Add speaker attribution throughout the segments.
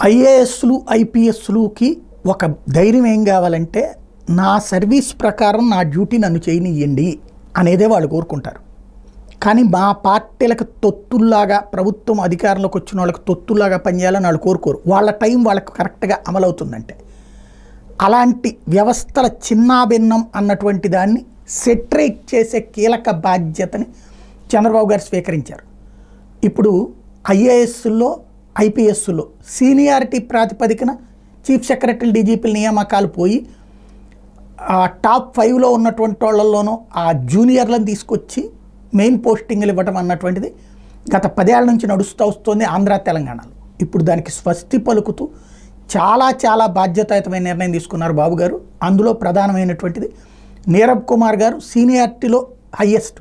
Speaker 1: ఐఏఎస్లు ఐపీఎస్లుకి ఒక ధైర్యం ఏం కావాలంటే నా సర్వీస్ ప్రకారం నా డ్యూటీ నన్ను చేయనియ్యండి అనేదే వాళ్ళు కోరుకుంటారు. కానీ మా పార్టీలకు తొత్తుల్లాగా ప్రభుత్వం అధికారంలోకి వచ్చిన వాళ్ళకి తొత్తుల్లాగా పనిచేయాలని వాళ్ళు కోరుకోరు. వాళ్ళ టైం వాళ్ళకు కరెక్ట్గా అమలవుతుందంటే అలాంటి వ్యవస్థల చిన్నాభిన్నం అన్నటువంటి దాన్ని సెటరేట్ చేసే కీలక బాధ్యతని చంద్రబాబు గారు స్వీకరించారు. ఇప్పుడు ఐఏఎస్లో ఐపీఎస్లో సీనియారిటీ ప్రాతిపదికన చీఫ్ సెక్రటరీ డీజీపీల నియామకాలు పోయి టాప్ 5లో ఉన్నటువంటి వాళ్ళల్లోనూ ఆ జూనియర్లను తీసుకొచ్చి మెయిన్ పోస్టింగ్లు ఇవ్వటం అన్నటువంటిది గత 10 ఏళ్ల నుంచి నడుస్తూ వస్తుంది ఆంధ్ర తెలంగాణలో. ఇప్పుడు దానికి స్వస్తి పలుకుతూ చాలా బాధ్యతాయుతమైన నిర్ణయం తీసుకున్నారు బాబు గారు. అందులో ప్రధానమైనటువంటిది నీరబ్ కుమార్ గారు సీనియారిటీలో హయ్యెస్ట్,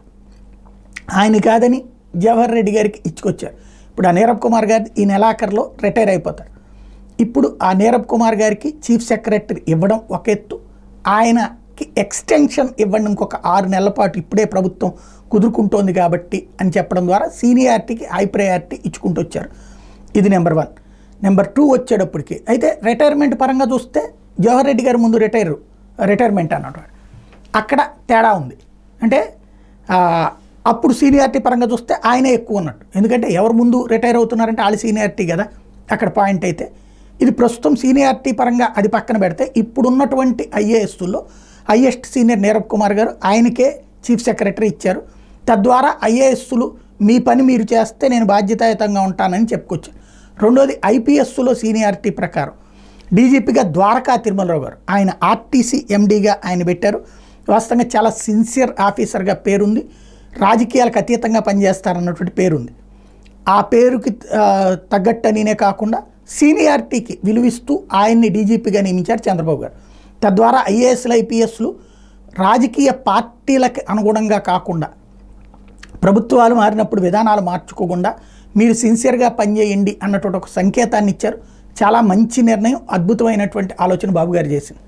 Speaker 1: ఆయన కాదని జవహర్ రెడ్డి గారికి ఇచ్చుకొచ్చారు. ఇప్పుడు ఆ నీరబ్ కుమార్ గారి ఈ నెలాఖరులో రిటైర్ అయిపోతారు. ఇప్పుడు ఆ నీరబ్ కుమార్ గారికి చీఫ్ సెక్రటరీ ఇవ్వడం ఒక ఎత్తు, ఆయనకి ఎక్స్టెన్షన్ ఇవ్వండి ఇంకొక 6 నెలల పాటు ఇప్పుడే ప్రభుత్వం కుదురుకుంటోంది కాబట్టి అని చెప్పడం ద్వారా సీనియారిటీకి హై ప్రయారిటీ ఇచ్చుకుంటూ వచ్చారు. ఇది నెంబర్ 1. నెంబర్ 2 వచ్చేటప్పటికి అయితే రిటైర్మెంట్ పరంగా చూస్తే జవహర్ రెడ్డి గారు ముందు రిటైర్మెంట్ అన్నమాట. అక్కడ తేడా ఉంది. అంటే అప్పుడు సీనియారిటీ పరంగా చూస్తే ఆయనే ఎక్కువ ఉన్నట్టు, ఎందుకంటే ఎవరు ముందు రిటైర్ అవుతున్నారంటే వాళ్ళ సీనియారిటీ కదా అక్కడ పాయింట్. అయితే ఇది ప్రస్తుతం సీనియారిటీ పరంగా అది పక్కన పెడితే ఇప్పుడున్నటువంటి ఐఏఎస్లో హయ్యెస్ట్ సీనియర్ నీరబ్ కుమార్ గారు, ఆయనకే చీఫ్ సెక్రటరీ ఇచ్చారు. తద్వారా ఐఏఎస్లు మీ పని మీరు చేస్తే నేను బాధ్యతాయుతంగా ఉంటానని చెప్పుకొచ్చారు. రెండోది ఐపీఎస్లో సీనియారిటీ ప్రకారం డీజీపీగా ద్వారకా తిరుమలరావు గారు, ఆయన ఆర్టీసీ ఎండీగా ఆయన పెట్టారు. వాస్తవంగా చాలా సిన్సియర్ ఆఫీసర్గా పేరుంది, రాజకీయాలకు అతీతంగా పనిచేస్తారన్నటువంటి పేరుంది. ఆ పేరుకి తగ్గట్టనినే కాకుండా సీనియారిటీకి విలువిస్తూ ఆయన్ని డీజీపీగా నియమించారు చంద్రబాబు గారు. తద్వారా ఐఏఎస్లు ఐపీఎస్లు రాజకీయ పార్టీలకు అనుగుణంగా కాకుండా ప్రభుత్వాలు మారినప్పుడు విధానాలు మార్చుకోకుండా మీరు సిన్సియర్గా పనిచేయండి అన్నటువంటి ఒక సంకేతాన్ని ఇచ్చారు. చాలా మంచి నిర్ణయం, అద్భుతమైనటువంటి ఆలోచన బాబు గారు చేసింది.